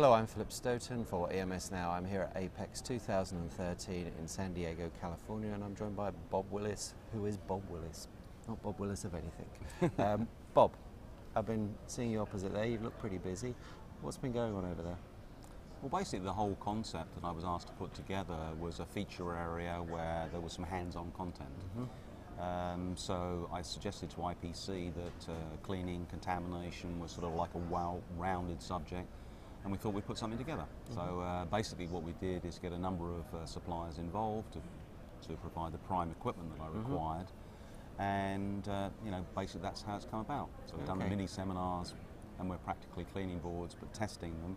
Hello, I'm Philip Stoten for EMSNow. I'm here at Apex 2013 in San Diego, California, and I'm joined by Bob Willis. Who is Bob Willis? Not Bob Willis of anything. Bob, I've been seeing you opposite there. You look pretty busy. What's been going on over there? Well, basically the whole concept that I was asked to put together was a feature area where there was some hands-on content. So I suggested to IPC that cleaning, contamination was sort of like a well-rounded subject, and we thought we'd put something together. So basically what we did is get a number of suppliers involved to provide the prime equipment that I required, and you know, basically that's how it's come about. So we've done the mini seminars, and we're practically cleaning boards but testing them,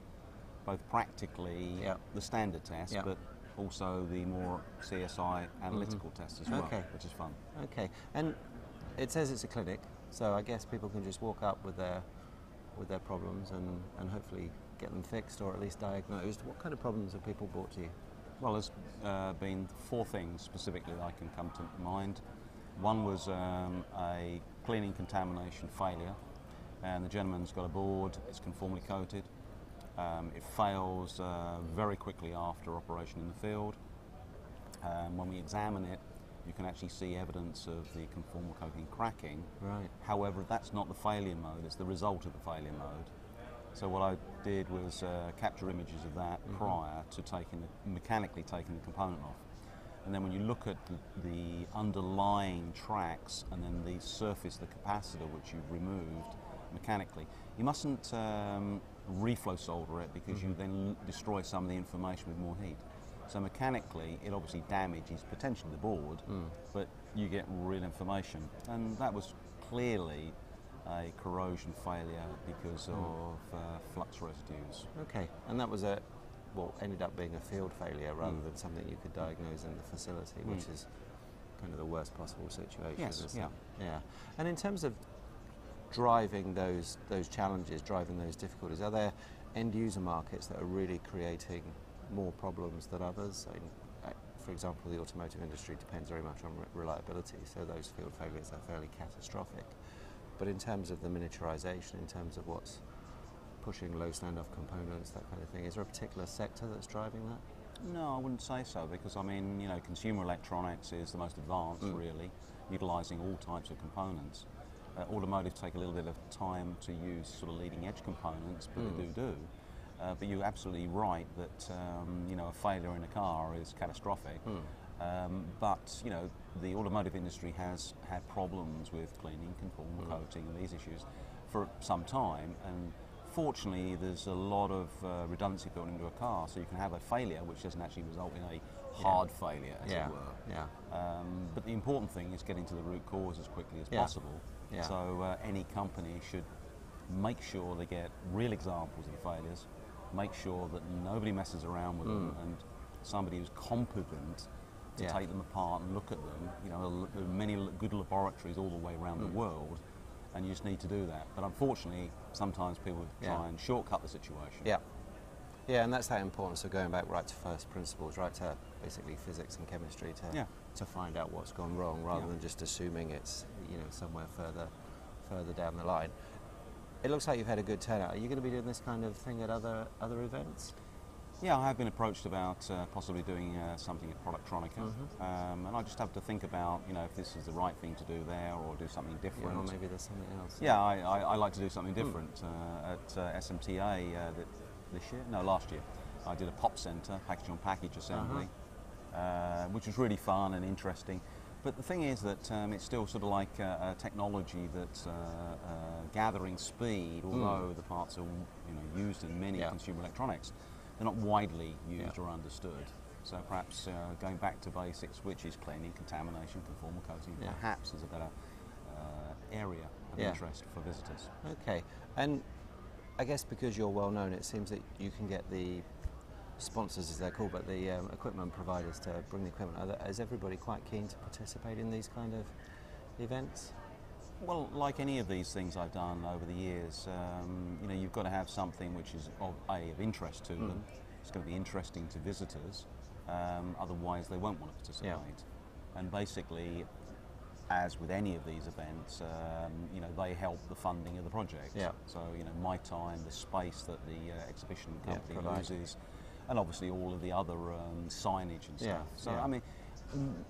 both practically the standard test, but also the more CSI analytical tests as well, which is fun. Okay, and it says it's a clinic, so I guess people can just walk up with their problems and hopefully get them fixed or at least diagnosed. What kind of problems have people brought to you? Well, there's been four things specifically that I can come to mind. One was a cleaning contamination failure, and the gentleman's got a board, it's conformally coated. It fails very quickly after operation in the field. When we examine it, you can actually see evidence of the conformal coating cracking. Right. However, that's not the failure mode, it's the result of the failure mode. So what I did was capture images of that prior to mechanically taking the component off. And then when you look at the underlying tracks and then the surface, the capacitor which you've removed mechanically, you mustn't reflow solder it because you then destroy some of the information with more heat. So mechanically, it obviously damages potentially the board, but you get real information. And that was clearly a corrosion failure because of flux residues. Okay, and that was ended up being a field failure rather than something you could diagnose in the facility, which is kind of the worst possible situation. Yes, yeah. And in terms of driving those challenges, driving those difficulties, are there end user markets that are really creating more problems than others? I mean, for example, the automotive industry depends very much on reliability, so those field failures are fairly catastrophic. But in terms of the miniaturization, in terms of what's pushing low standoff components, that kind of thing, is there a particular sector that's driving that? No, I wouldn't say so, because I mean, you know, consumer electronics is the most advanced really, utilising all types of components. Automotive take a little bit of time to use sort of leading edge components, but they do. But you're absolutely right that you know, a failure in a car is catastrophic. But you know, the automotive industry has had problems with cleaning, conformal coating, and these issues for some time. And fortunately, there's a lot of redundancy built into a car, so you can have a failure which doesn't actually result in a hard failure, as it were. But the important thing is getting to the root cause as quickly as possible. So any company should make sure they get real examples of the failures, make sure that nobody messes around with them, and somebody who's competent to take them apart and look at them. You know, there are many good laboratories all the way around the world, and you just need to do that. But unfortunately, sometimes people try and shortcut the situation. Yeah, and that's that importance of going back right to first principles, right to basically physics and chemistry to find out what's gone wrong, rather than just assuming it's, you know, somewhere further down the line. It looks like you've had a good turnout. Are you going to be doing this kind of thing at other events? Yeah, I have been approached about possibly doing something at Electronica, and I just have to think about, you know, if this is the right thing to do there or do something different. Or maybe there's something else. Yeah, I like to do something different. At SMTA this year? No, last year. I did a pop centre, package on package assembly, which was really fun and interesting. But the thing is that it's still sort of like a technology that's gathering speed, although the parts are, you know, used in many consumer electronics. They're not widely used or understood. So perhaps going back to basics, which is cleaning, contamination, conformal coating, perhaps is a better area of interest for visitors. Okay, and I guess because you're well known, it seems that you can get the sponsors, as they're called, but the equipment providers to bring the equipment. Is everybody quite keen to participate in these kind of events? Well, like any of these things I've done over the years, you know, you've got to have something which is of interest to them. It's going to be interesting to visitors, otherwise they won't want to participate. And basically, as with any of these events, you know, they help the funding of the project. Yeah. So, you know, my time, the space that the exhibition company provide. uses, and obviously all of the other signage and stuff. Yeah, So, yeah. I mean,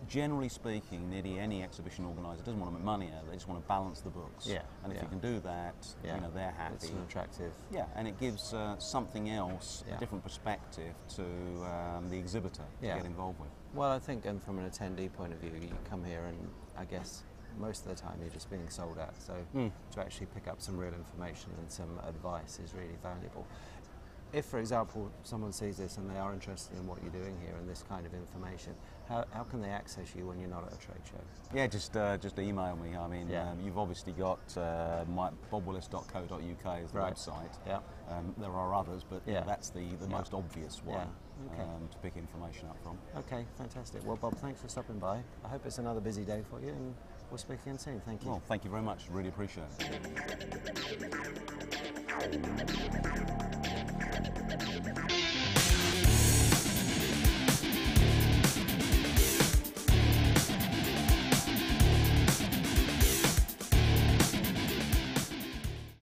generally speaking, nearly any exhibition organiser doesn't want to make money out of it, they just want to balance the books. Yeah, And if yeah. you can do that, Yeah. you know, they're happy. It's an attractive. Yeah, and it gives something else, Yeah. a different perspective to the exhibitor Yeah. to get involved with. Well, I think, and from an attendee point of view, you come here and I guess most of the time you're just being sold at. So to actually pick up some real information and some advice is really valuable. If, for example, someone sees this and they are interested in what you're doing here and this kind of information, how can they access you when you're not at a trade show? Yeah, just email me. I mean, Yeah. you've obviously got bobwillis.co.uk as the Right. website. Yeah. There are others, but Yeah. that's the most obvious one Okay. to pick information up from. Okay, fantastic. Well, Bob, thanks for stopping by. I hope it's another busy day for you and we'll speak again soon. Thank you. Well, thank you very much. Really appreciate it.